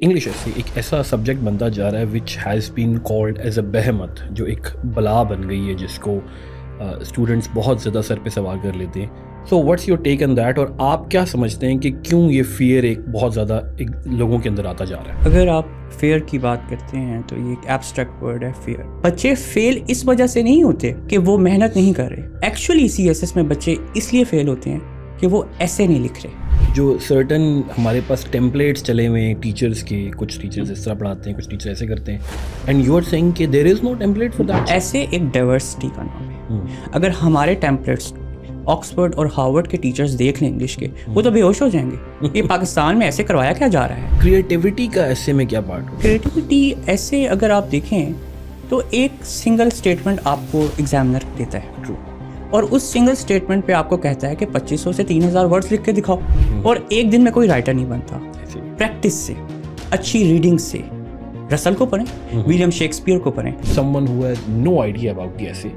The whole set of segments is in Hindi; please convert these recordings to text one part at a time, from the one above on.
इंग्लिश ऐसे एक ऐसा सब्जेक्ट बनता जा रहा है which has been called as a behemoth, जो एक बला बन गई है जिसको स्टूडेंट्स बहुत ज़्यादा सर पे सवार कर लेते हैं। So what's your take on that, और आप क्या समझते हैं कि क्यों ये फियर एक बहुत ज़्यादा लोगों के अंदर आता जा रहा है? अगर आप फेयर की बात करते हैं तो ये एक एब्स्ट्रैक्ट वर्ड है फेयर। बच्चे फेल इस वजह से नहीं होते कि वो मेहनत नहीं कर रहे। एक्चुअली सीएसएस में बच्चे इसलिए फेल होते हैं कि वो ऐसे नहीं लिख रहे। जो सर्टन हमारे पास टेम्पलेट्स चले हुए हैं टीचर्स के, कुछ टीचर्स इस तरह पढ़ाते हैं, कुछ टीचर ऐसे करते हैं, एंड यू आर सेइंग कि there is no template for that. ऐसे एक डाइवर्सिटी का नाम है। अगर हमारे टेम्पलेट्स ऑक्सफोर्ड और हार्वर्ड के टीचर्स देख लें इंग्लिश के, वो तो बेहोश हो जाएंगे। ये पाकिस्तान में ऐसे करवाया क्या जा रहा है? क्रिएटिविटी का ऐसे में क्या पार्ट हो? क्रिएटिविटी ऐसे अगर आप देखें तो एक सिंगल स्टेटमेंट आपको एग्जामिनर देता है। ट्रू। और उस सिंगल स्टेटमेंट पे आपको कहता है कि 2500 से 3000 वर्ड्स लिख के दिखाओ, और एक दिन में कोई राइटर नहीं बनता। प्रैक्टिस से, अच्छी रीडिंग से, रसल को पढ़ें, विलियम शेक्सपियर को पढ़ें। Someone who has no idea about the essay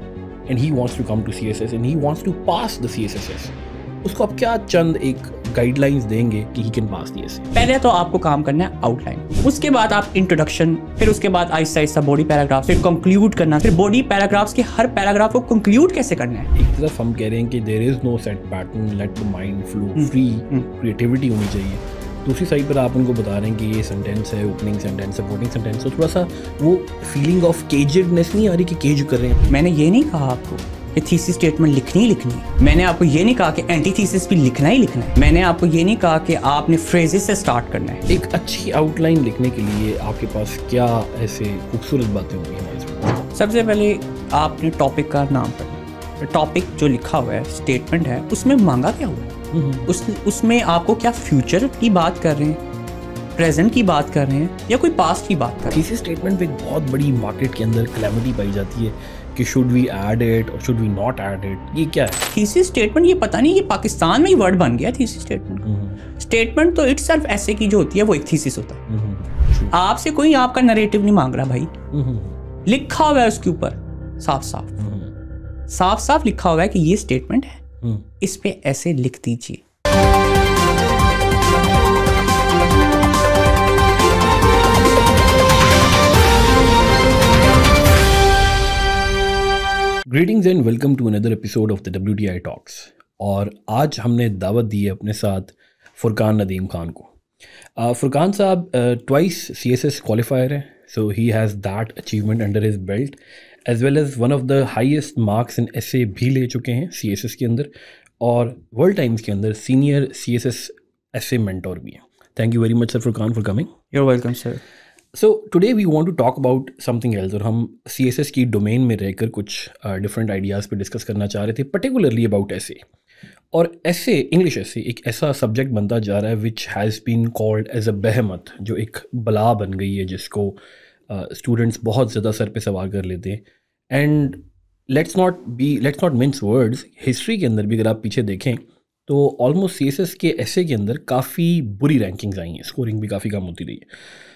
and he wants to come to CSS and he wants to pass the CSSS, उसको आप क्या चंद एक गाइडलाइंस देंगे कि he can pass the essay? पहले तो आपको काम करना है आउटलाइन, उसके बाद आप इंट्रोडक्शन, फिर उसके बाद आहिस्ता आहिस्ता बॉडी पैराग्राफ, फिर कंक्लूड करना, फिर बॉडी पैराग्राफ्स के हर पैराग्राफ को कंक्लूड कैसे करना है। एक तरफ हम कह रहे हैं कि there is no set pattern, let the mind flow free, creativity होनी चाहिए। दूसरी साइड पर आप उनको बता रहे हैं कि ये सेंटेंस है, ओपनिंग सेंटेंस, सपोर्टिंग सेंटेंस, तो थोड़ा सा वो फीलिंग ऑफ केजेडनेस नहीं आ रही कि केज कर रहे हैं। मैंने ये नहीं कहा आपको कि थीसिस स्टेटमेंट लिखनी ही लिखनी है। मैंने आपको ये नहीं कहा कि एंटी थीसिस भी लिखना ही लिखना है। मैंने आपको ये नहीं कहा कि आपने फ्रेजेस से स्टार्ट करना है। एक अच्छी आउटलाइन लिखने के लिए आपके पास क्या ऐसे खूबसूरत बातें होंगी हमारे साथ? सबसे पहले आपने टॉपिक का नाम पढ़ना। टॉपिक जो लिखा हुआ है, स्टेटमेंट है, उसमें मांगा क्या हुआ है, उसमें आपको क्या फ्यूचर की बात कर रहे हैं, प्रेजेंट की बात कर रहे हैं, या कोई पास्ट की बात कर रहे हैं। थीसिस स्टेटमेंट पे एक बहुत बड़ी मार्केट के अंदर कैलेमिटी पाई जाती है कि शुड वी ऐड इट और should we not add it. ये क्या है थीसिस स्टेटमेंट? ये पता नहीं, ये पाकिस्तान में ही वर्ड बन गया थीसिस स्टेटमेंट। स्टेटमेंट तो इटसेल्फ ऐसे की जो होती है वो एक थीसिस होता है। आपसे कोई आपका नरेटिव नहीं मांग रहा भाई, लिखा हुआ है उसके ऊपर साफ साफ लिखा हुआ है कि ये स्टेटमेंट है, इस पे ऐसे लिख दीजिए। Greetings and welcome to another episode of the WTI talks. और आज हमने दावत दी है अपने साथ फुरकान नदीम खान को। फुरकान साहब ट्वाइस CSS क्वालिफायर है, so he has that achievement under his belt, as well as one of the highest marks in essay भी ले चुके हैं CSS के अंदर, और वर्ल्ड टाइम्स के अंदर सीनियर CSS essay मेंटोर भी हैं। Thank you very much sir Furqan for coming. You are welcome sir. So today we want to talk about something else, और हम CSS की डोमेन में रहकर कुछ डिफरेंट आइडियाज़ पे डिस्कस करना चाह रहे थे, पर्टिकुलरली अबाउट essay। और essay, इंग्लिश essay एक ऐसा सब्जेक्ट बनता जा रहा है which has been called as a behemoth, जो एक बला बन गई है जिसको स्टूडेंट्स बहुत ज़्यादा सर पे सवार कर लेते हैं। And let's not mince words, history के अंदर भी अगर आप पीछे देखें तो ऑलमोस्ट CSS के essay के अंदर काफ़ी बुरी रैंकिंग्स आई हैं, स्कोरिंग भी काफ़ी कम होती रही है।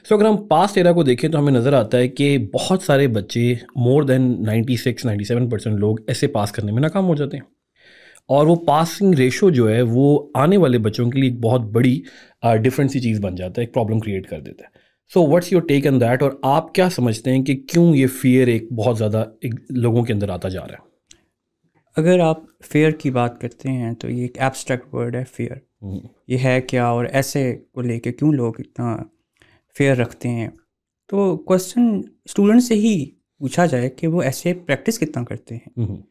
सो अगर हम पास्ट एरा को देखें तो हमें नज़र आता है कि बहुत सारे बच्चे, मोर देन 96-97% लोग essay पास करने में नाकाम हो जाते हैं, और वो पासिंग रेशो जो है वो आने वाले बच्चों के लिए एक बहुत बड़ी डिफरेंट सी चीज़ बन जाता है, एक प्रॉब्लम क्रिएट कर देता है। So what's your take on that, और आप क्या समझते हैं कि क्यों ये फियर एक बहुत ज़्यादा लोगों के अंदर आता जा रहा है? अगर आप फेयर की बात करते हैं तो ये एक एब्स्ट्रैक्ट वर्ड है फेयर। ये है क्या, और ऐसे को लेके क्यों लोग इतना फेयर रखते हैं? तो क्वेश्चन स्टूडेंट से ही पूछा जाए कि वो ऐसे प्रैक्टिस कितना करते हैं।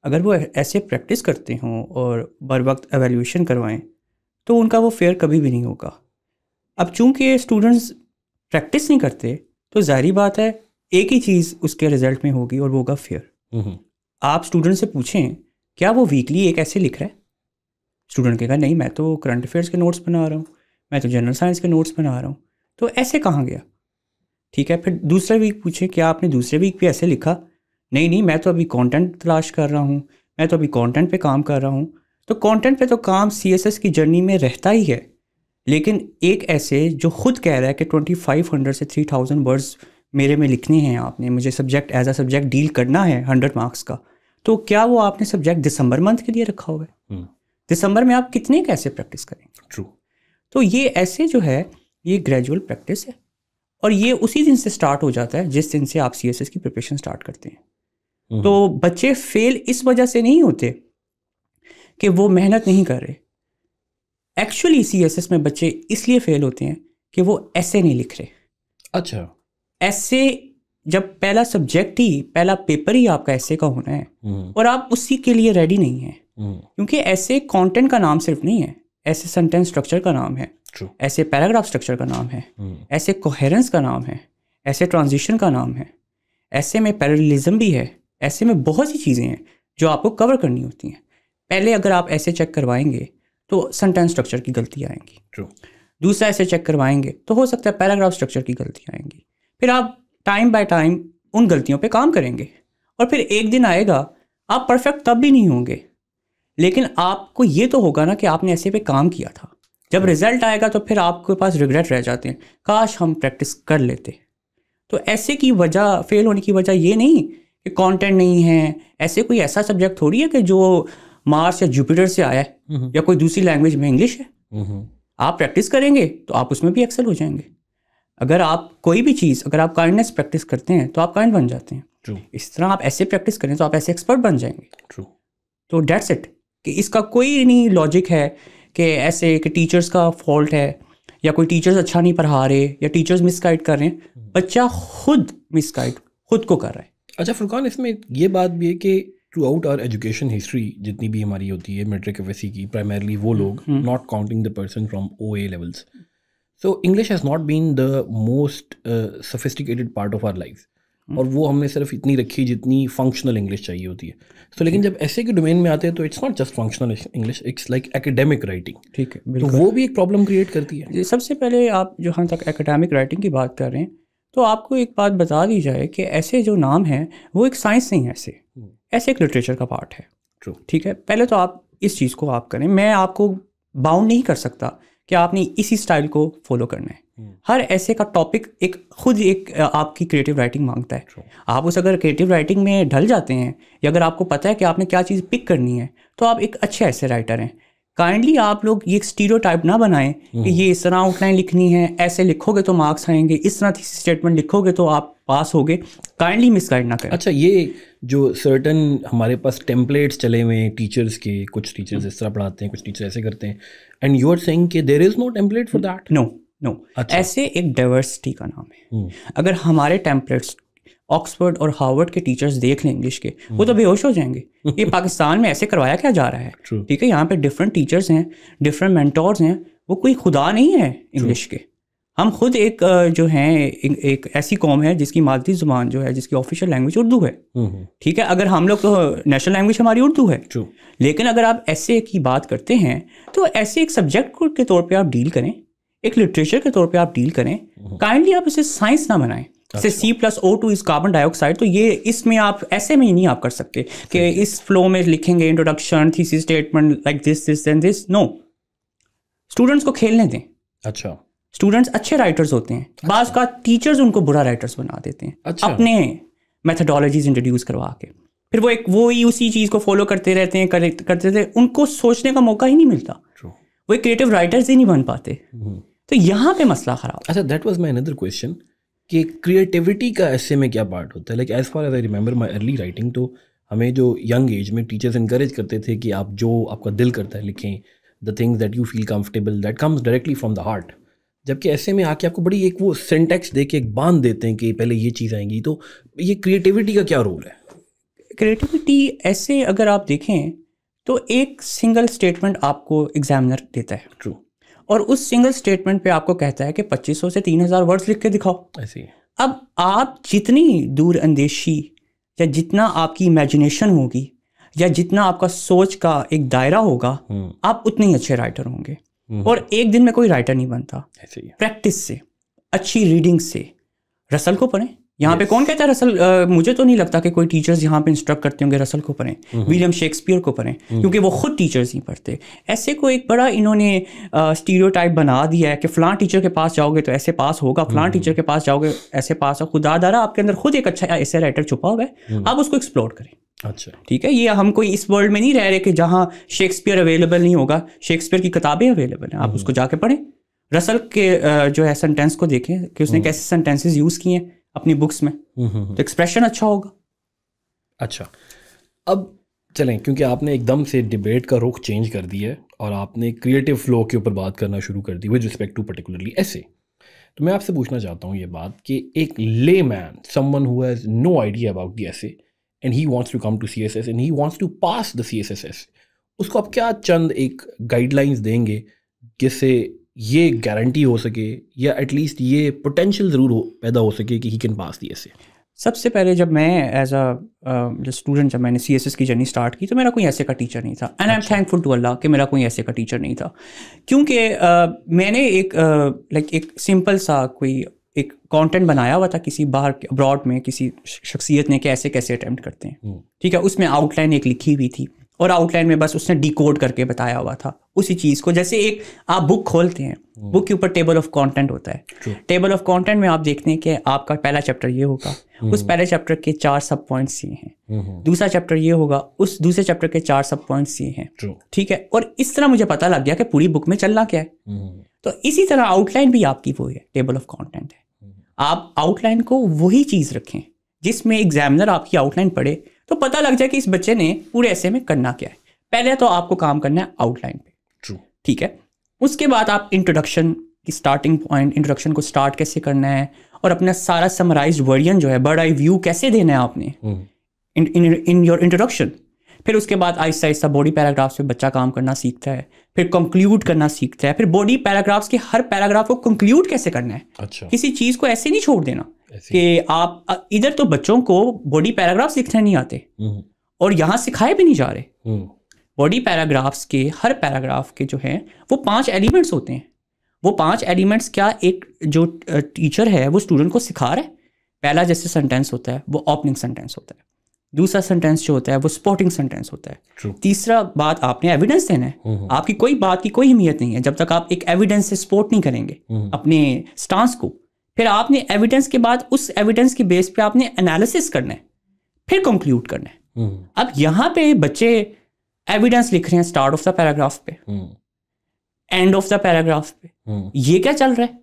अगर वो ऐसे प्रैक्टिस करते हों और बर वक्त एवेल्यूशन करवाएं तो उनका वो फेयर कभी भी नहीं होगा। अब चूंकि स्टूडेंट्स प्रैक्टिस नहीं करते तो जाहिर बात है एक ही चीज़ उसके रिजल्ट में होगी, और वो होगा फेयर। आप स्टूडेंट से पूछें क्या वो वीकली एक ऐसे लिख रहा है, स्टूडेंट कहेगा नहीं मैं तो करंट अफेयर्स के नोट्स बना रहा हूँ, मैं तो जनरल साइंस के नोट्स बना रहा हूँ, तो ऐसे कहाँ गया? ठीक है, फिर दूसरे वीक पूछें क्या आपने दूसरे वीक भी ऐसे लिखा? नहीं मैं तो अभी कंटेंट तलाश कर रहा हूँ, मैं तो अभी कंटेंट पे काम कर रहा हूँ। तो कंटेंट पे तो काम CSS की जर्नी में रहता ही है, लेकिन एक ऐसे जो खुद कह रहा है कि 2500 से 3000 वर्ड्स मेरे में लिखने हैं, आपने मुझे subject as a subject deal करना है 100 मार्क्स का, तो क्या वो आपने सब्जेक्ट दिसंबर मंथ के लिए रखा हुआ है? दिसंबर में आप कितने कैसे प्रैक्टिस करेंगे? ट्रू। तो ये ऐसे जो है ये ग्रेजुअल प्रैक्टिस है। और ये उसी दिन से स्टार्ट हो जाता है जिस दिन से आप CSS की प्रिपरेशन स्टार्ट करते हैं। तो बच्चे फेल इस वजह से नहीं होते कि वो मेहनत नहीं कर रहे। एक्चुअली CSS में बच्चे इसलिए फेल होते हैं कि वो ऐसे नहीं लिख रहे। अच्छा, ऐसे जब पहला सब्जेक्ट ही, पहला पेपर ही आपका ऐसे का होना है और आप उसी के लिए रेडी नहीं है, क्योंकि ऐसे कंटेंट का नाम सिर्फ नहीं है, ऐसे सेंटेंस स्ट्रक्चर का नाम है, ऐसे पैराग्राफ स्ट्रक्चर का नाम है, ऐसे कोहेरेंस का नाम है, ऐसे ट्रांजिशन का नाम है, ऐसे में पैरेललिज्म भी है, ऐसे में बहुत सी चीज़ें हैं जो आपको कवर करनी होती हैं। पहले अगर आप ऐसे चेक करवाएंगे तो सेंटेंस स्ट्रक्चर की गलती आएंगी, दूसरा ऐसे चेक करवाएंगे तो हो सकता है पैराग्राफ स्ट्रक्चर की गलती आएंगी। फिर आप टाइम बाय टाइम उन गलतियों पे काम करेंगे और फिर एक दिन आएगा आप परफेक्ट तब भी नहीं होंगे, लेकिन आपको ये तो होगा ना कि आपने ऐसे पे काम किया था। जब रिजल्ट आएगा तो फिर आपके पास रिग्रेट रह जाते हैं, काश हम प्रैक्टिस कर लेते। तो ऐसे की वजह, फेल होने की वजह ये नहीं कि कंटेंट नहीं है, ऐसे कोई ऐसा सब्जेक्ट थोड़ी है कि जो मार्स या जुपिटर से आया है या कोई दूसरी लैंग्वेज में इंग्लिश है। आप प्रैक्टिस करेंगे तो आप उसमें भी एक्सेल हो जाएंगे। अगर आप कोई भी चीज़, अगर आप काइंडनेस प्रैक्टिस करते हैं तो आप काइंड बन जाते हैं। True. इस तरह आप ऐसे प्रैक्टिस करें तो आप ऐसे एक्सपर्ट बन जाएंगे। True. तो डेट्स इट, कि इसका कोई नहीं लॉजिक है कि ऐसे कि टीचर्स का फॉल्ट है या कोई टीचर्स अच्छा नहीं पढ़ा रहे या टीचर्स मिसगाइड कर रहे हैं। बच्चा खुद मिसगाइड खुद को कर रहा है। अच्छा फुरकान, इसमें ये बात भी है कि throughout our education history जितनी भी हमारी होती है मैट्रिक FSC की, प्राइमरली वो लोग, not counting the person from OA levels, so English has not been the most sophisticated part of our life, और वो हमने सिर्फ इतनी रखी जितनी फंक्शनल इंग्लिश चाहिए होती है। तो लेकिन जब ऐसे के डोमेन में आते हैं तो it's not just functional English, it's like academic writing. ठीक है, तो वो भी एक प्रॉब्लम क्रिएट करती है। सबसे पहले आप जहाँ तक एकेडमिक राइटिंग की बात कर रहे हैं तो आपको एक बात बता दी जाए कि ऐसे जो नाम है वो एक साइंस नहीं है, ऐसे एक लिटरेचर का पार्ट है। True. ठीक है, पहले तो आप इस चीज़ को आप करें। मैं आपको बाउंड नहीं कर सकता कि आपने इसी स्टाइल को फॉलो करना है। हर ऐसे का टॉपिक एक खुद एक आपकी क्रिएटिव राइटिंग मांगता है। True. आप उस अगर क्रिएटिव राइटिंग में ढल जाते हैं या अगर आपको पता है कि आपने क्या चीज़ पिक करनी है तो आप एक अच्छे ऐसे राइटर हैं। काइंडली आप लोग ये स्टीरियोटाइप ना बनाएं कि ये इस तरह आउटलाइन लिखनी है, ऐसे लिखोगे तो मार्क्स आएंगे, इस तरह स्टेटमेंट लिखोगे तो आप पास होगे। काइंडली मिसगाइड ना करें। अच्छा, ये जो सर्टन हमारे पास टेम्पलेट्स चले हुए हैं टीचर्स के, कुछ टीचर्स इस तरह पढ़ाते हैं, कुछ टीचर ऐसे करते हैं, एंड यू आर सेइंग कि there is no template for that? No. अच्छा। ऐसे एक डाइवर्सिटी का नाम है। अगर हमारे टेम्पलेट्स ऑक्सफोर्ड और हार्वर्ड के टीचर्स देख लें इंग्लिश के, वो तो बेहोश हो जाएंगे। ये पाकिस्तान में ऐसे करवाया क्या जा रहा है? ठीक है, यहाँ पे डिफरेंट टीचर्स हैं, डिफरेंट मेंटोर्स हैं, वो कोई खुदा नहीं है इंग्लिश के। हम खुद एक जो हैं एक ऐसी कौम है जिसकी मादरी ज़ुबान जो है, जिसकी ऑफिशियल लैंग्वेज उर्दू है। ठीक है, अगर हम लोग तो नेशनल लैंग्वेज हमारी उर्दू है। लेकिन अगर आप ऐसे की बात करते हैं तो ऐसे एक सब्जेक्ट के तौर पे आप डील करें, एक लिटरेचर के तौर पे आप डील करें। काइंडली आप इसे साइंस ना बनाएं। जैसे C+O2 इज कार्बन डाइऑक्साइड, तो ये इसमें आप ऐसे में नहीं आप कर सकते कि इस फ्लो में लिखेंगे introduction, thesis statement, like this and this. No, students को खेलने दें। अच्छा, स्टूडेंट्स अच्छे राइटर्स होते हैं। बाज़ का टीचर्स उनको बुरा राइटर्स बना देते हैं। अच्छा। अपने मेथडोलॉजीज इंट्रोड्यूस करवा के फिर वो ही उसी चीज़ को फॉलो करते रहते हैं, करते रहते हैं। उनको सोचने का मौका ही नहीं मिलता। वो क्रिएटिव राइटर्स ही नहीं बन पाते। तो यहाँ पे मसला खराब। अच्छा, that was my another question कि क्रिएटिविटी का ऐसे में क्या पार्ट होता है? Like as far as I remember my early writing, तो हमें जो यंग एज में टीचर्स इनकरेज करते थे कि आप जो आपका दिल करता है लिखें, the things that you feel comfortable, that comes directly from the heart. जबकि ऐसे में आके आपको बड़ी एक वो सिंटैक्स दे के एक बांध देते हैं कि पहले ये चीज़ आएंगी। तो ये क्रिएटिविटी का क्या रोल है? क्रिएटिविटी ऐसे अगर आप देखें तो एक सिंगल स्टेटमेंट आपको एग्जामिनर देता है। ट्रू। और उस सिंगल स्टेटमेंट पे आपको कहता है कि 2500 से 3000 वर्ड्स लिख के दिखाओ। ऐसे अब आप जितनी दूर अंदेशी या जितना आपकी इमेजिनेशन होगी या जितना आपका सोच का एक दायरा होगा, आप उतने ही अच्छे राइटर होंगे। और एक दिन में कोई राइटर नहीं बनता। प्रैक्टिस से, अच्छी रीडिंग से। रसल को पढ़ें। यहाँ पे कौन कहता है रसल? मुझे तो नहीं लगता कि कोई टीचर्स यहाँ पे इंस्ट्रक्ट करते होंगे रसल को पढ़ें, विलियम शेक्सपियर को पढ़ें, क्योंकि वो खुद टीचर्स नहीं पढ़ते। ऐसे को एक बड़ा इन्होंने स्टीरियोटाइप बना दिया है कि फलां टीचर के पास जाओगे तो ऐसे पास होगा, फलां टीचर के पास जाओगे ऐसे पास हो। खुदा दारा आपके अंदर खुद एक अच्छा ऐसे राइटर छुपा हुआ है, आप उसको एक्सप्लोर करें। अच्छा, ठीक है, ये हम कोई इस वर्ल्ड में नहीं रह रहे कि जहाँ शेक्सपियर अवेलेबल नहीं होगा। शेक्सपियर की किताबें अवेलेबल हैं, आप उसको जाके पढ़ें। रसल के जो है सेंटेंस को देखें कि उसने कैसे सेंटेंसेस यूज़ किए हैं अपनी बुक्स में, तो एक्सप्रेशन अच्छा होगा। अच्छा, अब चलें, क्योंकि आपने एकदम से डिबेट का रुख चेंज कर दिया है और आपने क्रिएटिव फ्लो के ऊपर बात करना शुरू कर दी विद रिस्पेक्ट टू पर्टिकुलरली ऐसे, तो मैं आपसे पूछना चाहता हूँ ये बात कि एक layman, someone who has no idea about the essay and he wants to come to CSS and he wants to pass the CSS essay, उसको आप क्या चंद एक गाइडलाइंस देंगे जिससे ये गारंटी हो सके या एटलीस्ट ये पोटेंशियल ज़रूर पैदा हो सके कि ही कैन पास दी ऐसे? सबसे पहले जब मैं एज अ स्टूडेंट, जब मैंने CSS की जर्नी स्टार्ट की, तो मेरा कोई ऐसे का टीचर नहीं था। And I am thankful to Allah कि मेरा कोई ऐसे का टीचर नहीं था, क्योंकि मैंने एक सिंपल सा कोई एक कंटेंट बनाया हुआ था किसी बाहर अब्रॉड में किसी शख्सियत ने कि ऐसे कैसे अटैम्प्ट करते हैं, ठीक है। उसमें आउटलाइन एक लिखी हुई थी और आउटलाइन में बस उसने डिकोड करके बताया हुआ था उसी चीज़ को। जैसे एक आप बुक खोलते हैं, बुक के ऊपर टेबल ऑफ कंटेंट होता है। टेबल ऑफ कंटेंट में आप देखते हैं कि आपका पहला चैप्टर ये होगा, उस पहले चैप्टर के 4 सब पॉइंट्स ये हैं, दूसरा चैप्टर ये होगा, उस दूसरे चैप्टर के 4 सब पॉइंट्स ये हैं, ठीक है। और इस तरह मुझे पता लग गया कि पूरी बुक में चलना क्या है। तो इसी तरह आउटलाइन भी आपकी वो है, टेबल ऑफ कंटेंट है। आप आउटलाइन को वही चीज़ रखें जिसमें एग्जामिनर आपकी आउटलाइन पढ़े तो पता लग जाए कि इस बच्चे ने पूरे ऐसे में करना क्या है। पहले तो आपको काम करना है आउटलाइन पे, ठीक है। उसके बाद आप इंट्रोडक्शन की स्टार्टिंग पॉइंट, इंट्रोडक्शन को स्टार्ट कैसे करना है और अपना सारा समराइज्ड वर्जन जो है, बर्ड आई व्यू कैसे देना है आपने इन योर इंट्रोडक्शन। फिर उसके बाद आहिस्ता आहिस्ता बॉडी पैराग्राफ्स पे बच्चा काम करना सीखता है, फिर कंक्लूड करना सीखता है, फिर बॉडी पैराग्राफ्स के हर पैराग्राफ को कंक्लूड कैसे करना है। अच्छा। किसी चीज़ को ऐसे नहीं छोड़ देना कि आप इधर तो बच्चों को बॉडी पैराग्राफ्स लिखने नहीं आते और यहाँ सिखाए भी नहीं जा रहे। बॉडी पैराग्राफ्स के हर पैराग्राफ के जो हैं वो 5 एलिमेंट्स होते हैं। वो 5 एलिमेंट्स क्या एक जो टीचर है वो स्टूडेंट को सिखा रहा है। पहला जैसे सेंटेंस होता है वो ओपनिंग सेंटेंस होता है, दूसरा सेंटेंस जो होता है वो सपोर्टिंग सेंटेंस होता है, तीसरा बात आपने एविडेंस देना है। आपकी कोई बात की कोई अहमियत नहीं है जब तक आप एक एविडेंस से सपोर्ट नहीं करेंगे अपने स्टांस को। फिर आपने एविडेंस के बाद उस एविडेंस के बेस पे आपने एनालिसिस करना है, फिर कंक्लूड करना है। अब यहाँ पे बच्चे एविडेंस लिख रहे हैं स्टार्ट ऑफ द पैराग्राफ पे, एंड ऑफ द पैराग्राफ पे, ये क्या चल रहा है?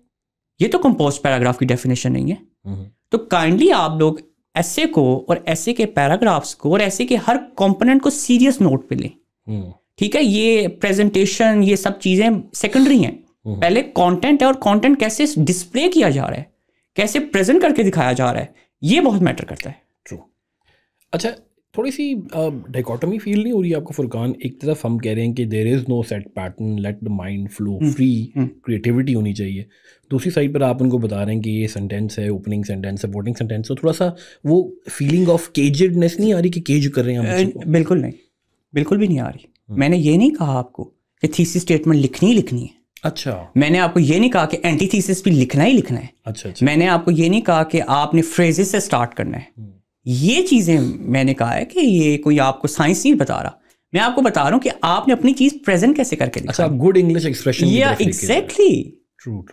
ये तो कंपोज्ड पैराग्राफ की डेफिनेशन नहीं है। तो काइंडली आप लोग ऐसे को और ऐसे के पैराग्राफ्स को और ऐसे के हर कंपोनेंट को सीरियस नोट पे लें, ठीक है। ये प्रेजेंटेशन ये सब चीज़ें सेकेंडरी हैं, पहले कंटेंट है और कंटेंट कैसे डिस्प्ले किया जा रहा है, कैसे प्रेजेंट करके दिखाया जा रहा है, ये बहुत मैटर करता है। ट्रू। अच्छा, थोड़ी सी डाइकोटमी फील नहीं हो रही है आपको फुरकान? एक तरफ हम कह रहे हैं कि there is no set pattern, let the mind flow free, creativity होनी चाहिए। दूसरी साइड पर आप उनको बता रहे हैं कि ये सेंटेंस है, ओपनिंग सेंटेंस, सपोर्टिंग सेंटेंस, तो थोड़ा सा वो फीलिंग ऑफ केजेडनेस नहीं आ रही कि केज कर रहे हैं हम? बिल्कुल नहीं, बिल्कुल भी नहीं आ रही। मैंने ये नहीं कहा आपको कि थीसिस स्टेटमेंट लिखनी ही लिखनी है। अच्छा। मैंने आपको ये नहीं कहा कि एंटीथीसिस भी लिखना ही लिखना है। अच्छा। मैंने आपको ये नहीं कहा कि आपने फ्रेजेस से स्टार्ट करना है। ये चीज़ें मैंने कहा है कि ये कोई आपको साइंस नहीं बता रहा, मैं आपको बता रहा हूँ कि आपने अपनी चीज़ प्रेजेंट कैसे करके दिखाई। अच्छा, गुड इंग्लिश एक्सप्रेशन। या एग्जैक्टली, ट्रू,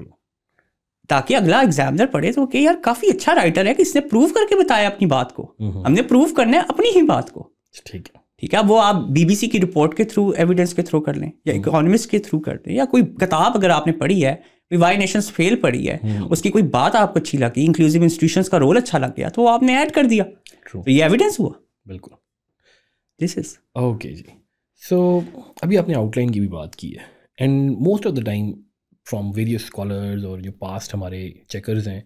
ताकि अगला एग्जामिनर पढ़े तो कि यार काफ़ी अच्छा राइटर है कि इसने प्रूव करके बताया अपनी बात को। हमने प्रूव करना है अपनी ही बात को, ठीक है। ठीक है। वो आप BBC की रिपोर्ट के थ्रू, एविडेंस के थ्रू कर लें, या इकोनॉमिस्ट के थ्रू कर दें, या कोई किताब अगर आपने पढ़ी है, वाई नेशंस फेल पढ़ी है, उसकी कोई बात आपको अच्छी लगी, इंक्लूसिव इंस्टीट्यूशंस का रोल अच्छा लग गया, तो आपने ऐड कर दिया, तो ये एविडेंस हुआ। बिल्कुल, दिस इज ओके जी। सो अभी आपने आउटलाइन की भी बात की है, and most of the time from various scholars और जो पास्ट हमारे चेकर्स हैं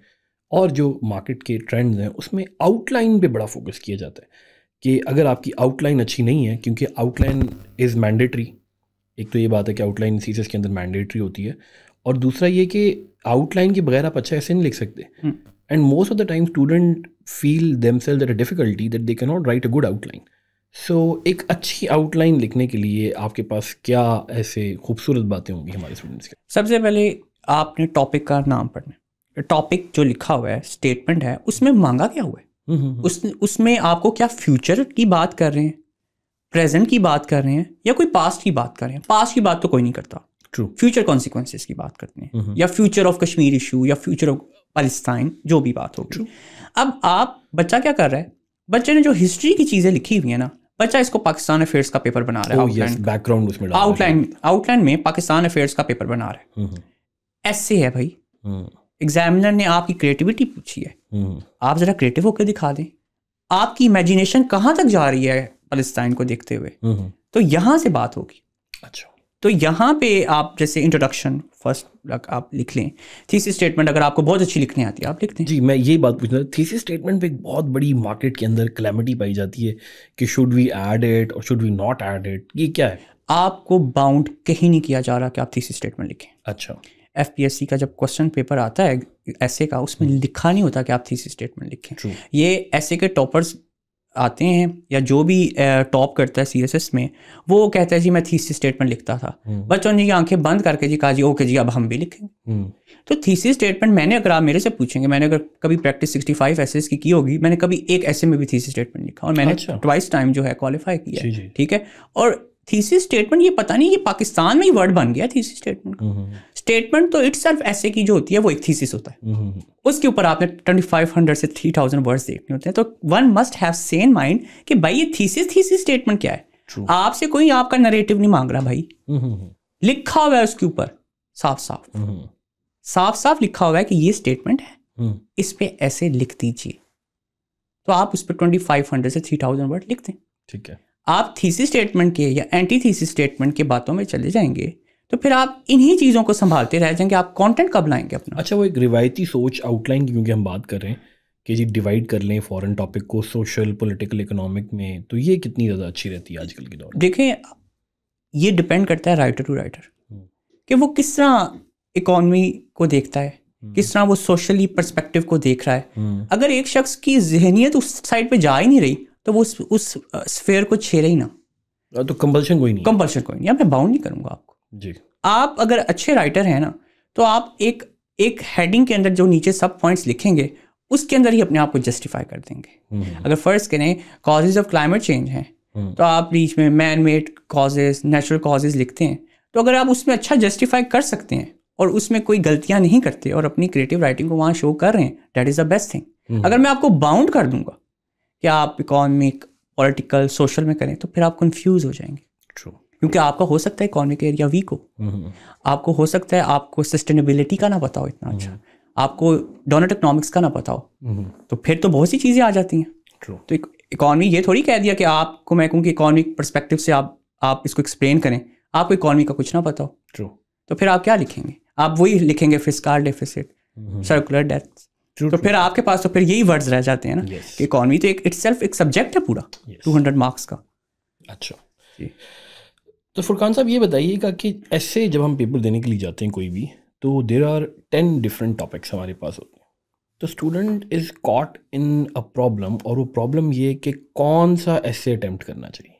और जो मार्केट के ट्रेंड्स हैं, उसमें आउटलाइन पे बड़ा फोकस किया जाता है कि अगर आपकी आउटलाइन अच्छी नहीं है, क्योंकि आउटलाइन इज़ मैंडेटरी। एक तो ये बात है कि आउटलाइन CSS के अंदर मैंडेटरी होती है, और दूसरा ये कि आउटलाइन के बगैर आप अच्छा ऐसे नहीं लिख सकते। And most of the time student feel themselves at a difficulty that they can not write a good outline. So एक अच्छी आउटलाइन लिखने के लिए आपके पास क्या ऐसे खूबसूरत बातें होंगी हमारे स्टूडेंट्स के? सबसे पहले आपने टॉपिक का नाम पढ़ना है। टॉपिक जो लिखा हुआ है, स्टेटमेंट है, उसमें मांगा क्या हुआ है, उसमें आपको क्या फ्यूचर की बात कर रहे हैं, प्रेजेंट की बात कर रहे हैं, या कोई पास्ट की बात कर रहे हैं। पास्ट की बात तो कोई नहीं करता, फ्यूचर कॉन्सिक्वेंसेस की बात करते हैं, या फ्यूचर ऑफ कश्मीर इशू, या फ्यूचर ऑफ पैलेस्टाइन, जो भी बात होगी। अब आप बच्चा क्या कर रहा है, बच्चे ने जो हिस्ट्री की चीज़ें लिखी हुई है ना, बच्चा इसको पाकिस्तान अफेयर्स का पेपर बना रहा है, बैकग्राउंड उसमें आउटलाइन में पाकिस्तान अफेयर्स का पेपर बना रहा है। ऐसे है भाई, एग्जामिनर ने आपकी क्रिएटिविटी पूछी है, आप ज़रा क्रिएटिव होकर दिखा दें, आपकी इमेजिनेशन कहाँ तक जा रही है पैलेस्टाइन को देखते हुए, तो यहाँ से बात होगी। अच्छा, तो यहाँ पे आप जैसे इंट्रोडक्शन फर्स्ट आप लिख लें, थीसिस स्टेटमेंट अगर आपको बहुत अच्छी लिखनी आती है आप लिख दें। जी, मैं यही बात पूछना, थीसिस स्टेटमेंट पे एक बहुत बड़ी मार्केट के अंदर क्लैमिटी पाई जाती है कि शुड वी ऐड इट और should we not add it, ये क्या है? आपको बाउंड कहीं नहीं किया जा रहा कि आप थीसिस स्टेटमेंट लिखें। अच्छा, एफपीएससी का जब क्वेश्चन पेपर आता है ऐसे का, उसमें लिखा नहीं होता कि आप थीसिस स्टेटमेंट लिखें। ये ऐसे के टॉपर्स आते हैं या जो भी टॉप करता है सीएसएस में, वो कहता है जी मैं थीसिस स्टेटमेंट लिखता था, बच्चों ने आंखें बंद करके जी कहा जी ओके जी अब हम भी लिखेंगे। तो थीसिस स्टेटमेंट मैंने, अगर आप मेरे से पूछेंगे, मैंने अगर कभी प्रैक्टिस 65 एसेस की होगी, मैंने कभी एक ऐसे में भी थीसिस स्टेटमेंट लिखा और मैंने ट्वाइस टाइम जो है क्वालिफाई किया है, ठीक है। और थीसिस स्टेटमेंट ये पता नहीं, ये पाकिस्तान में ही वर्ड बन गया थीसिस स्टेटमेंट। स्टेटमेंट तो इटसेल्फ ऐसे की जो होती है वो एक थीसिस होता है, उसके ऊपर आपने 2500 से 3000 वर्ड्स देखने होते हैं। तो one must have Sen mind कि भाई ये थीसिस स्टेटमेंट क्या है। आपसे कोई आपका नरेटिव नहीं मांग रहा भाई, लिखा हुआ है उसके ऊपर साफ साफ लिखा हुआ है कि ये स्टेटमेंट है, इस पे ऐसे लिख दीजिए। तो आप उस पर 2500 से 3000 वर्ड लिख दें, ठीक है। आप थीसिस स्टेटमेंट के या एंटी थीसिस स्टेटमेंट के बातों में चले जाएंगे तो फिर आप इन्हीं चीज़ों को संभालते रह जाएंगे, आप कंटेंट कब लाएंगे अपना? अच्छा, वो एक रिवायती सोच आउटलाइन की क्योंकि हम बात कर रहे हैं कि जी डिवाइड कर लें फॉरेन टॉपिक को सोशल, पॉलिटिकल, इकोनॉमिक में, तो ये कितनी ज़्यादा अच्छी रहती है आजकल के दौर में? देखें, ये डिपेंड करता है राइटर टू राइटर कि वो किस तरह इकोनॉमी को देखता है, किस तरह वो सोशली पर्सपेक्टिव को देख रहा है। अगर एक शख्स की जहनियत उस साइड पे जा ही नहीं रही तो वो उस स्फेयर को छेड़े ही ना, तो कंपल्शन कोई नहीं, मैं बाउंड नहीं करूँगा आपको जी। आप अगर अच्छे राइटर हैं ना तो आप एक हेडिंग के अंदर जो नीचे सब पॉइंट्स लिखेंगे उसके अंदर ही अपने आप को जस्टिफाई कर देंगे। अगर फर्ज करें कॉजेज ऑफ क्लाइमेट चेंज हैं तो आप बीच में man made causes, natural causes लिखते हैं, तो अगर आप उसमें अच्छा जस्टिफाई कर सकते हैं और उसमें कोई गलतियां नहीं करते और अपनी क्रिएटिव राइटिंग को वहाँ शो कर रहे हैं, that is the best thing. अगर मैं आपको बाउंड कर दूंगा कि आप इकोनॉमिक, पॉलिटिकल, सोशल में करें तो फिर आप कंफ्यूज हो जाएंगे। True. क्योंकि आपका हो सकता है इकोनॉमिक एरिया वीक हो, आपको हो सकता है आपको सस्टेनेबिलिटी का ना पता हो इतना अच्छा, आपको डोनट इकोनॉमिक्स का ना पता हो, तो फिर तो बहुत सी चीज़ें आ जाती हैं। तो इकोनॉमी ये थोड़ी कह दिया कि आपको मैं कहूँ कि इकोनॉमिक पर्सपेक्टिव से आप इसको एक्सप्लेन करें, आपको इकोनॉमी का कुछ ना पता हो, तो फिर आप क्या लिखेंगे? आप वही लिखेंगे फिस्कल डेफिसिट, सर्कुलर डेथ, तो फिर आपके पास तो फिर यही वर्ड्स रह जाते हैं ना कि इकोनॉमी तो एक इटसेल्फ एक सब्जेक्ट है पूरा 200 मार्क्स का। अच्छा, तो फुरकान साहब ये बताइएगा कि ऐसे जब हम पेपर देने के लिए जाते हैं कोई भी, तो देर आर 10 डिफरेंट टॉपिक्स हमारे पास होते हैं, तो student is caught in a problem, और वो प्रॉब्लम ये कि कौन सा ऐसे अटैम्प्ट करना चाहिए।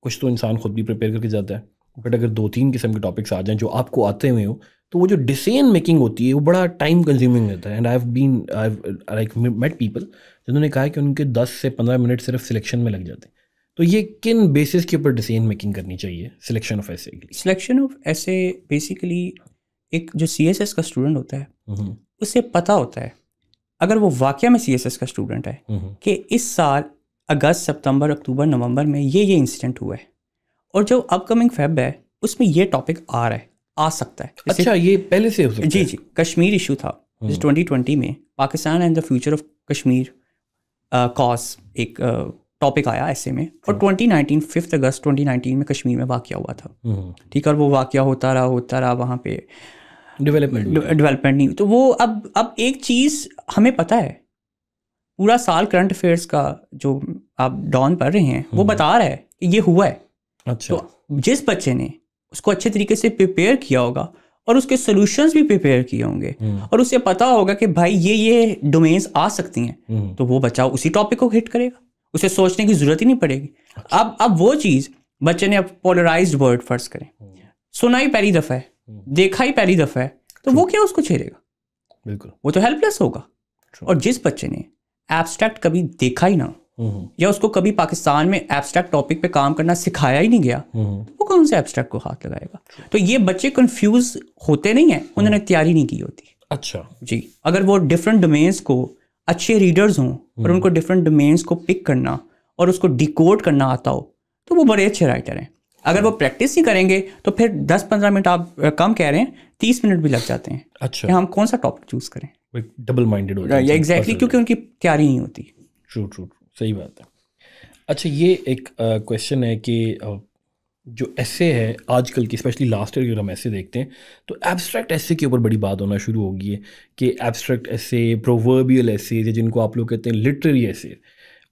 कुछ तो इंसान खुद भी प्रिपेयर करके जाता है, बट अगर 2-3 किस्म के टॉपिक्स आ जाएं जो आपको आते हुए हो तो वो जो डिसीजन मेकिंग होती है वो बड़ा टाइम कंज्यूमिंग रहता है। And I have met people जिन्होंने कहा कि उनके 10 से 15 मिनट सिर्फ सिलेक्शन में लग जाते हैं। तो ये किन बेसिस के ऊपर डिसीजन मेकिंग करनी चाहिए सिलेक्शन ऑफ ऐसे? सिलेक्शन ऑफ ऐसे बेसिकली एक जो CSS का स्टूडेंट होता है उसे पता होता है, अगर वो वाकया में CSS का स्टूडेंट है, कि इस साल अगस्त, सितंबर, अक्टूबर, नवंबर में ये इंसिडेंट हुआ है और जो अपकमिंग फेब है उसमें ये टॉपिक आ रहा है, आ सकता है। अच्छा, ये पहले से हो सकता है? जी, कश्मीर इशू था 2020 में, Pakistan and the future of Kashmir cause एक टॉपिक आया ऐसे में, और 2019 5 अगस्त 2019 में कश्मीर में वाक़या हुआ था, ठीक है। और वो वाक़या होता रहा वहाँ पे डेवलपमेंट नहीं। तो वो अब एक चीज़ हमें पता है, पूरा साल करंट अफेयर्स का जो आप डॉन पढ़ रहे हैं वो बता रहा है कि ये हुआ है। अच्छा, तो जिस बच्चे ने उसको अच्छे तरीके से प्रिपेयर किया होगा और उसके सॉल्यूशंस भी प्रिपेयर किए होंगे और उसे पता होगा कि भाई ये डोमेन्स आ सकती हैं, तो वो बच्चा उसी टॉपिक को हिट करेगा, उसे सोचने की जरूरत ही नहीं पड़ेगी। अच्छा। अब वो चीज़ बच्चे ने अब पोलराइज्ड वर्ड फर्ज करें, सुना ही पहली दफ़ा है, देखा ही पहली दफ़ा है, तो वो क्या उसको छेड़ेगा? बिल्कुल, वो तो हेल्पलेस होगा। और जिस बच्चे ने एब्स्ट्रैक्ट कभी देखा ही ना, या उसको कभी पाकिस्तान में एब्स्ट्रैक्ट टॉपिक पे काम करना सिखाया ही नहीं गया, तो वो कौन से एब्स्ट्रैक्ट को हाथ लगाएगा? तो ये बच्चे कंफ्यूज होते नहीं हैं, उन्होंने तैयारी नहीं की होती। अच्छा जी, अगर वो डिफरेंट डोमेन्स को अच्छे रीडर्स हों और उनको डिफरेंट डोमेन्स को पिक करना और उसको डिकोड करना आता हो, तो वो बड़े अच्छे राइटर हैं। अगर वो प्रैक्टिस ही करेंगे तो फिर 10-15 मिनट आप कम कह रहे हैं, 30 मिनट भी लग जाते हैं। अच्छा, कि हम कौन सा टॉपिक चूज़ करें, डबल माइंडेड हो जाए। एग्जैक्टली, क्योंकि उनकी तैयारी नहीं होती। ट्रू ट्रू, सही बात है। अच्छा, ये एक क्वेश्चन है कि जो ऐसे है आजकल की, स्पेशली लास्ट ईयर अगर हम ऐसे देखते हैं तो एब्स्ट्रैक्ट ऐसे के ऊपर बड़ी बात होना शुरू हो गई है कि एब्स्ट्रैक्ट ऐसे, प्रोवर्बियल ऐसे, जिनको आप लोग कहते हैं लिटरेरी ऐसे,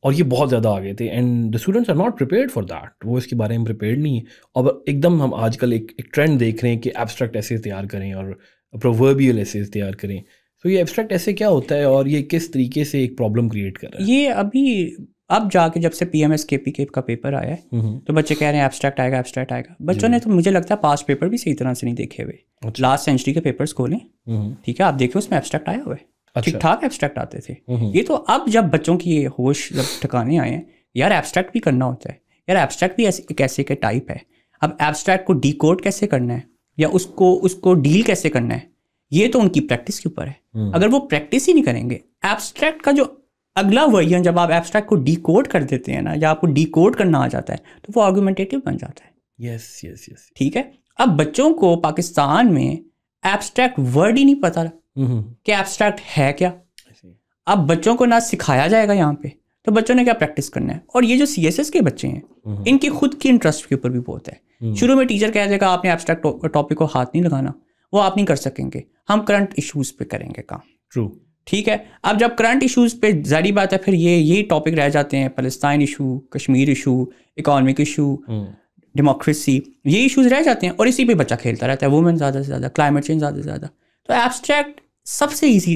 और ये बहुत ज़्यादा आ गए थे and the students are not prepared for that. वो इसके बारे में प्रिपेयर्ड नहीं है। और एकदम हम आजकल एक ट्रेंड देख रहे हैं कि एब्स्ट्रैक्ट ऐसे तैयार करें और प्रोवर्बियल ऐसे तैयार करें। तो ये एब्स्ट्रैक्ट ऐसे क्या होता है और ये किस तरीके से एक प्रॉब्लम क्रिएट कर रहा है? ये अभी अब जाके जब से PMS-KPK का पेपर आया है तो बच्चे कह रहे हैं एब्स्ट्रैक्ट आएगा, एब्स्ट्रैक्ट आएगा। बच्चों ने तो मुझे लगता है पास्ट पेपर भी सही तरह से नहीं देखे हुए। लास्ट सेंचुरी के पेपर्स खोलें, ठीक है, आप देखिए उसमें एब्स्ट्रैक्ट आया हुआ है, ठीक ठाक एब्स्ट्रैक्ट आते थे। ये तो अब जब बच्चों की ये होश जब ठिकाने आए हैं, यार एब्स्ट्रैक्ट भी करना होता है, यार एब्स्ट्रैक्ट भी एक ऐसे के टाइप है। अब एब्स्ट्रैक्ट को डिकोड कैसे करना है या उसको डील कैसे करना है, ये तो उनकी प्रैक्टिस के ऊपर है। अगर वो प्रैक्टिस ही नहीं करेंगे, एब्स्ट्रैक्ट का जो अगला वर्जन जब आप एब्स्ट्रैक्ट को डिकोड कर देते हैं ना, या आपको डिकोड करना आ जाता है, तो वो आर्गुमेंटेटिव बन जाता है। यस यस यस, ठीक है। अब बच्चों को पाकिस्तान में एब्स्ट्रैक्ट वर्ड ही नहीं पता कि एब्स्ट्रैक्ट है क्या। अब बच्चों को ना सिखाया जाएगा यहाँ पे, तो बच्चों ने क्या प्रैक्टिस करना है। और ये जो CSS के बच्चे हैं, इनके खुद की इंटरेस्ट के ऊपर भी बहुत है। शुरू में टीचर कह देगा आपने एब्स्ट्रैक्ट टॉपिक को हाथ नहीं लगाना, वो आप नहीं कर सकेंगे, हम करंट इश्यूज पे करेंगे काम। ट्रू, ठीक है। अब जब करंट इश्यूज पे जारी बात है, फिर ये टॉपिक रह जाते हैं, Palestine issue, Kashmir issue, economic issue, democracy, ये इश्यूज रह जाते हैं और इसी पे बच्चा खेलता रहता है। वुमेन ज़्यादा से ज़्यादा, क्लाइमेट चेंज ज़्यादा से ज़्यादा। तो एब्स्ट्रैक्ट सबसे ईजी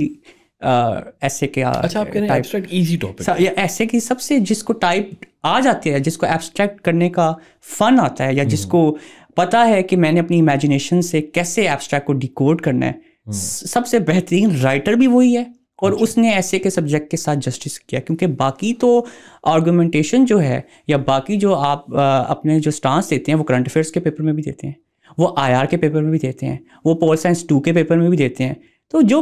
ऐसे के, अच्छा आप कह रहे हैं एब्स्ट्रैक्ट इजी टॉपिक या ऐसे की सबसे जिसको टाइप आ जाती है, जिसको एब्स्ट्रैक्ट करने का फन आता है, या जिसको पता है कि मैंने अपनी इमेजिनेशन से कैसे एब्स्ट्रैक्ट को डिकोड करना है, सबसे बेहतरीन राइटर भी वही है। और उसने ऐसे के सब्जेक्ट के साथ जस्टिस किया, क्योंकि बाकी तो आर्गुमेंटेशन जो है या बाकी जो आप अपने जो स्टांस देते हैं वो करंट अफेयर्स के पेपर में भी देते हैं, वो IR के पेपर में भी देते हैं, वो पोल साइंस 2 के पेपर में भी देते हैं। तो जो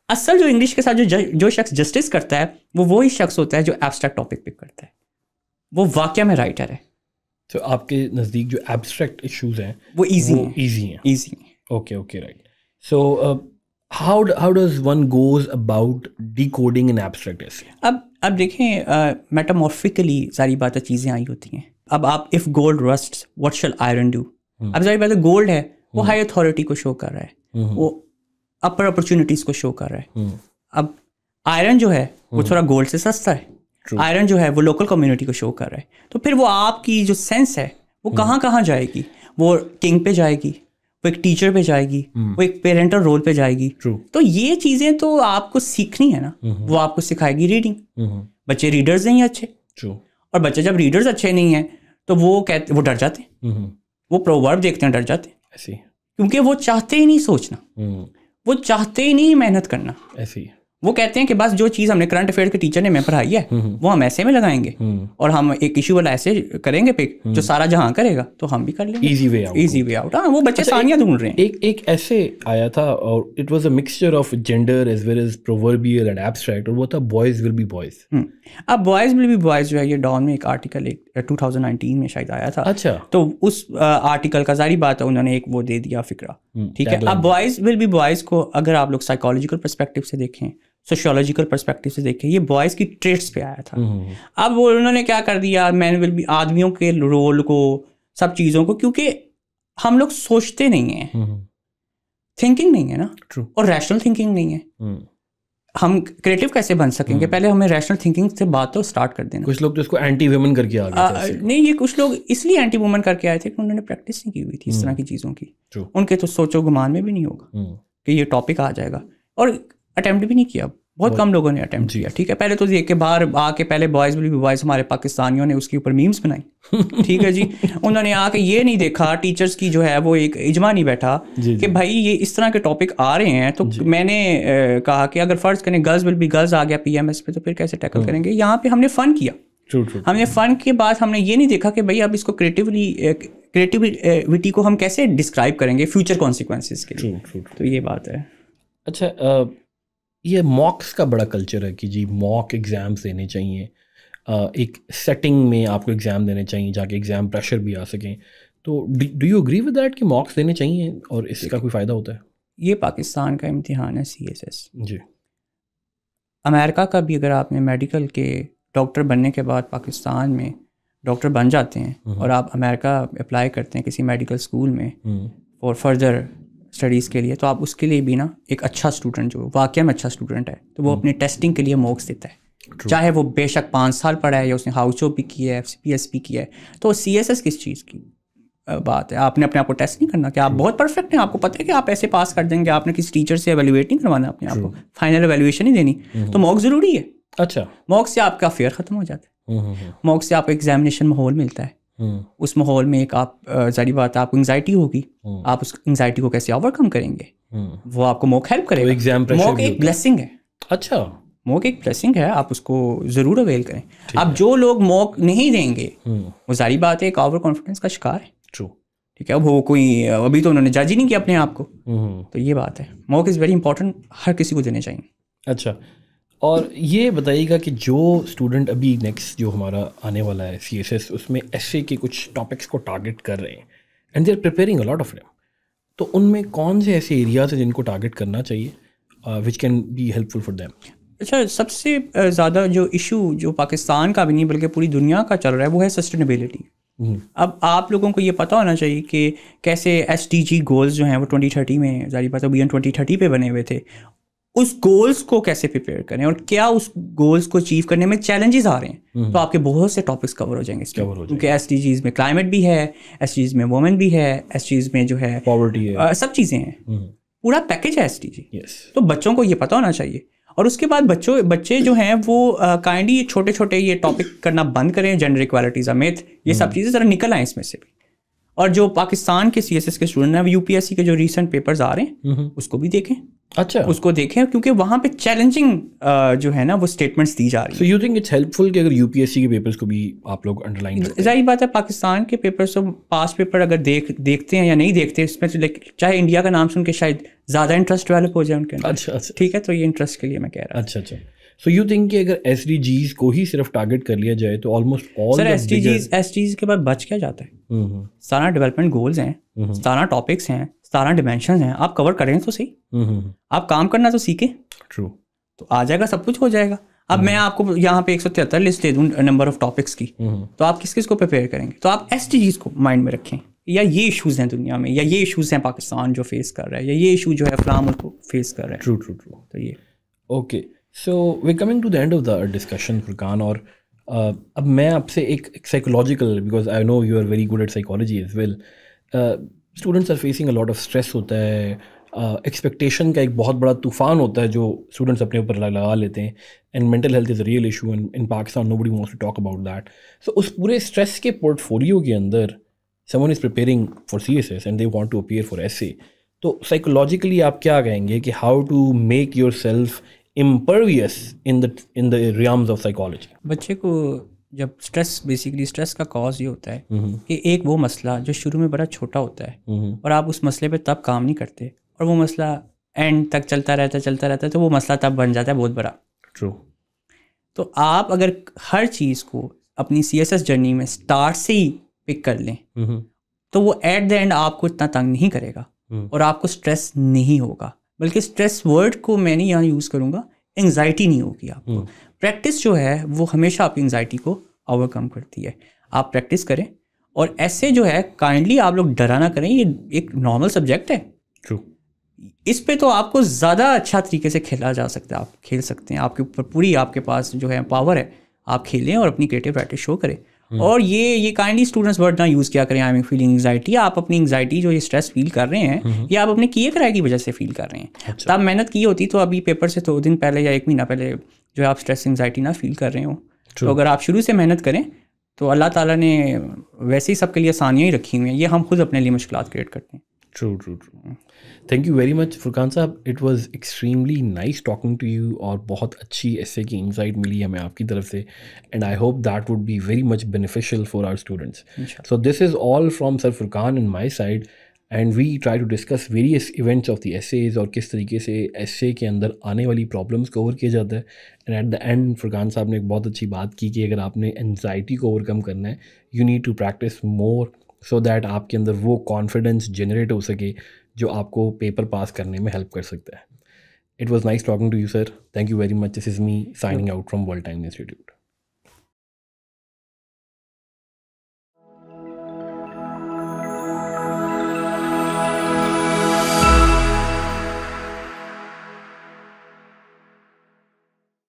असल जो इंग्लिश के साथ जो शख्स जस्टिस करता है वो वही शख्स होता है जो एब्स्ट्रैक्ट टॉपिक पिक करता है, वो वाकया में राइटर है। तो आपके नज़दीक जो एब्स्ट्रैक्ट इश्यूज हैं वो ईजी हैं। Okay okay, right. So how does one goes about decoding an abstract essay? अब देखें, मेटामॉर्फिकली सारी बातें चीज़ें आई होती हैं। अब आप if gold rusts what shall iron do, अब सारी बात गोल्ड है, वो हाई अथॉरिटी को शो कर रहा है, वो अपर अपॉर्चुनिटीज़ को शो कर रहा है। अब आयरन जो है वो थोड़ा गोल्ड से सस्ता है, आयरन जो है वो लोकल कम्युनिटी को शो कर रहा है। तो फिर वो आपकी जो सेंस है वो कहाँ जाएगी, वो किंग पे जाएगी, वो एक टीचर पे जाएगी, वो एक पेरेंटल रोल पे जाएगी। तो ये चीज़ें तो आपको सीखनी है ना, वो आपको सिखाएगी रीडिंग। बच्चे रीडर्स नहीं अच्छे, और बच्चे जब रीडर्स अच्छे नहीं हैं तो वो डर जाते हैं, वो प्रोवर्ब देखते हैं डर जाते हैं, क्योंकि वो चाहते ही नहीं सोचना, वो चाहते ही नहीं मेहनत करना। वो कहते हैं कि बस जो चीज़ हमने करंट अफेयर के टीचर ने हमें पढ़ाई है वो हम ऐसे में लगाएंगे और हम एक इशू वाला ऐसे करेंगे पिक जो सारा जहां करेगा तो हम भी कर लेंगे। Easy way out. हाँ, वो बच्चे सानिया ढूंढ रहे हैं। एक ऐसे आया था और it was a mixture of gender as well as proverbial and abstract, और वो था बॉयज विल बी बॉयज। अब बॉयज विल बी बॉयज जो है ये डॉन में एक आर्टिकल 2019 में शायद आया था। अच्छा, तो उस आर्टिकल का जारी बात है उन्होंने एक वो दे दिया फिक्रा, ठीक है। अब बॉयज विल बी बॉयज को अगर आप लोग साइकोलॉजिकल पर्सपेक्टिव से देखें, सोशियोलॉजिकल पर्सपेक्टिव से देखें, ये बॉयज़ की ट्रेट्स पे आया था। अब वो उन्होंने क्या कर दिया, मैन विल बी, आदमियों के रोल को, सब चीज़ों को, क्योंकि हम लोग सोचते नहीं हैं, थिंकिंग नहीं है ना, और रैशनल थिंकिंग नहीं है। हम क्रिएटिव कैसे बन सकेंगे? पहले हमें रैशनल थिंकिंग से बात तो स्टार्ट कर देना। कुछ लोग तो इसको एंटी वुमेन करके आ गए थे। नहीं, ये कुछ लोग इसलिए एंटी वुमेन करके आए थे कि उन्होंने प्रैक्टिस नहीं की हुई थी इस तरह की चीज़ों की। उनके तो सोचो गुमान में भी नहीं होगा कि ये टॉपिक आ जाएगा, और अटेम्प्ट भी नहीं किया। बहुत कम लोगों ने अटेम्प्ट किया, ठीक है। पहले तो देख के बाहर आके पहले बॉयज़ विल बी बॉयज़ हमारे पाकिस्तानियों ने उसके ऊपर मीम्स बनाई, ठीक है जी। उन्होंने आके ये नहीं देखा, टीचर्स की जो है वो एक इजमा नहीं बैठा कि भाई ये इस तरह के टॉपिक आ रहे हैं। तो मैंने कहा कि अगर फ़र्ज़ करें गर्ल्स विल बी गर्ल्स आ गया PMS पे, तो फिर कैसे टैकल करेंगे? यहाँ पे हमने फ़न किया, हमने फ़न के बाद हमने ये नहीं देखा कि भाई अब इसको क्रिएटिविटी को हम कैसे डिस्क्राइब करेंगे फ्यूचर कॉन्सिक्वेंसेस के लिए। तो ये बात है। अच्छा, ये मॉक्स का बड़ा कल्चर है कि जी मॉक एग्ज़ाम्स देने चाहिए, एक सेटिंग में आपको एग्ज़ाम देने चाहिए जाके एग्ज़ाम प्रेशर भी आ सकें। तो do you agree with that कि मॉक्स देने चाहिए और इसका कोई फ़ायदा होता है? ये पाकिस्तान का इम्तिहान है CSS। जी। अमेरिका का भी अगर आपने मेडिकल के डॉक्टर बनने के बाद पाकिस्तान में डॉक्टर बन जाते हैं और आप अमेरिका अप्लाई करते हैं किसी मेडिकल स्कूल में और फर्दर स्टडीज़ के लिए, तो आप उसके लिए भी ना एक अच्छा स्टूडेंट जो वाकई में अच्छा स्टूडेंट है तो वो अपनी टेस्टिंग के लिए मॉक्स देता है। चाहे वो बेशक 5 साल पढ़ा है या उसने हाउस जॉब भी किया है, FCPS भी किया है। तो CSS किस चीज़ की बात है? आपने अपने आप को टेस्ट नहीं करना कि आप बहुत परफेक्ट हैं, आपको पता है कि आप ऐसे पास कर देंगे, आपने किसी टीचर से एवेल्युएट नहीं करवाना अपने आप को, फाइनल एवेल्युएशन नहीं देनी, तो मॉक ज़रूरी है। अच्छा। मॉक से आपका फेयर ख़त्म हो जाता है। मॉक से आपको एग्जामिनेशन माहौल मिलता है। उस माहौल में एक आप जारी बात है आपको एंग्जाइटी होगी, आप उस एंग्जाइटी को कैसे ओवरकम करेंगे वो आपको मॉक हेल्प करेगा। मॉक एक ब्लेसिंग है। अच्छा, मॉक एक ब्लेसिंग है, आप उसको ज़रूर अवेल करें। अब जो लोग मॉक नहीं देंगे वो जारी बात है एक ओवर कॉन्फिडेंस का शिकार है। ट्रू। ठीक है, वो कोई अभी तो उन्होंने जज ही नहीं किया अपने आप को। तो ये बात है, मॉक इज़ वेरी इंपॉर्टेंट, हर किसी को देने चाहिए। अच्छा, और ये बताइएगा कि जो स्टूडेंट अभी नेक्स्ट जो हमारा आने वाला है CSS उसमें ऐसे के कुछ टॉपिक्स को टारगेट कर रहे हैं and they are preparing a lot of them, तो उनमें कौन से ऐसे एरियाज हैं जिनको टारगेट करना चाहिए which can be helpful for them? अच्छा, सबसे ज़्यादा जो इशू जो पाकिस्तान का भी नहीं बल्कि पूरी दुनिया का चल रहा है वो है सस्टेनेबिलिटी। अब आप लोगों को ये पता होना चाहिए कि कैसे SDG गोल्स जो हैं वो 2030 में जारी बात है Vision 2030 पे बने हुए थे, उस गोल्स को कैसे प्रिपेयर करें और क्या उस गोल्स को अचीव करने में चैलेंजेस आ रहे हैं। तो आपके बहुत से टॉपिक्स कवर हो जाएंगे इसमें, क्योंकि SDGs में क्लाइमेट भी है, SDGs में वुमेन भी है, SDGs में जो है पॉवर्टी है, सब चीज़ें हैं, पूरा पैकेज है SDG। तो बच्चों को ये पता होना चाहिए। और उसके बाद बच्चे जो हैं वो काइंडली छोटे छोटे ये टॉपिक करना बंद करें, gender equality is a myth, ये सब चीज़ें ज़रा निकल आए इसमें से भी। और जो पाकिस्तान के CSS के स्टूडेंट हैं, UPSC के जो रिसेंट पेपर्स आ रहे हैं उसको भी देखें। अच्छा, उसको देखें क्योंकि वहाँ पे चैलेंजिंग जो है ना वो स्टेटमेंट्स दी जा रही हैं। So you think it's helpful कि अगर UPSC के पेपर्स को भी आप लोग अंडरलाइन करते हैं? जाहिर बात है पाकिस्तान के पेपर्स तो पास पेपर अगर देखते हैं या नहीं देखते, इसमें तो चाहे इंडिया का नाम सुन के शायद ज़्यादा इंटरेस्ट डेवलप हो जाए उनके अंदर। अच्छा, ठीक है, तो ये इंटरेस्ट के लिए मैं कह रहा हूँ। अच्छा, सो यू थिंक कि अगर SDGs को ही सिर्फ टारगेट कर लिया जाए तो ऑलमोस्ट ऑल सर SDGs के बाद बच क्या जाता है? 17 डेवलपमेंट गोल्स हैं, 17 टॉपिक्स हैं, 17 डिमेंशन हैं, आप कवर करें तो सही, आप काम करना तो सीखें। ट्रू। तो आ जाएगा, सब कुछ हो जाएगा। अब मैं आपको यहाँ पे 173 लिस्ट दे दूँ नंबर ऑफ टॉपिक्स की, तो आप किस किस को प्रिपेयर करेंगे? तो आप SDGs को माइंड में रखें, या ये इश्यूज़ हैं दुनिया में, या ये इश्यूज़ हैं पाकिस्तान जो फेस कर रहा है, या ये इशू जो है फलां मुल्क को फेस कर रहा है। ट्रू। तो ये okay, so we coming to the end of the discussion Furqan, और अब मैं आपसे एक psychological, because I know you are very good at psychology as well, students are facing a lot of stress होता है, एक्सपेक्टेशन का एक बहुत बड़ा तूफान होता है जो स्टूडेंट्स अपने ऊपर लगा लेते हैं, and mental health is a real issue in Pakistan, nobody wants to talk about that. So उस पूरे स्ट्रेस के पोर्टफोलियो के अंदर someone is preparing for CSS and they want to appear for SA, तो साइकोलॉजिकली आप क्या कहेंगे कि how to make yourself impervious in the realms of psychology? बच्चे को जब बेसिकली स्ट्रेस का कॉज ये होता है कि एक वो मसला जो शुरू में बड़ा छोटा होता है और आप उस मसले पे तब काम नहीं करते और वो मसला एंड तक चलता रहता है, तो वो मसला तब बन जाता है बहुत बड़ा। ट्रू। तो आप अगर हर चीज़ को अपनी CSS जर्नी में स्टार्ट से ही पिक कर लें तो वो एट द एंड आपको इतना तंग नहीं करेगा और आपको स्ट्रेस नहीं होगा, बल्कि स्ट्रेस वर्ड को मैं नहीं यहाँ यूज़ करूँगा, एंग्जाइटी नहीं होगी आपको। प्रैक्टिस जो है वो हमेशा आपकी एंग्जाइटी को ओवरकम करती है। आप प्रैक्टिस करें, और ऐसे जो है काइंडली आप लोग डरा ना करें, ये एक नॉर्मल सब्जेक्ट है। ट्रू। इस पे तो आपको ज़्यादा अच्छा तरीके से खेला जा सकता है, आप खेल सकते हैं, आपके ऊपर पूरी आपके पास जो है पावर है, आप खेलें और अपनी क्रिएटिव प्रैक्टिस शो करें। और ये काइंडली स्टूडेंट्स वर्ड ना यूज़ किया करें, आई एम फीलिंग एंग्जाइटी। आप अपनी एंग्जाइटी जो ये स्ट्रेस फील कर रहे हैं ये आप अपने किए कराए की वजह से फील कर रहे हैं। अच्छा। तब मेहनत की होती तो अभी पेपर से 2 दिन पहले या 1 महीना पहले जो है आप स्ट्रेस एंग्जाइटी ना फील कर रहे हो। तो अगर आप शुरू से मेहनत करें तो अल्लाह ताला ने वैसे ही सबके लिए आसानियाँ ही रखी हुई हैं, ये हम खुद अपने लिए मुश्किलात क्रिएट करते हैं। True. Thank you very much Furqan साहब, it was extremely nice talking to you, और बहुत अच्छी ऐसे की इंसाइट मिली हमें आपकी तरफ से, and I hope that would be very much beneficial for our students. So this is all from sir Furqan and my side, and we try to discuss various events of the essays और किस तरीके से एसे के अंदर आने वाली प्रॉब्लम्स को ओवर किया जाता है। And at the end Furqan साहब ने एक बहुत अच्छी बात की कि अगर आपने एंजाइटी को ओवरकम करना है, you need to practice more so that आपके अंदर वो कॉन्फिडेंस जनरेट हो सके जो आपको पेपर पास करने में हेल्प कर सकता है. It was nice talking to you, sir. Thank you very much. This is me signing out from World Time Institute.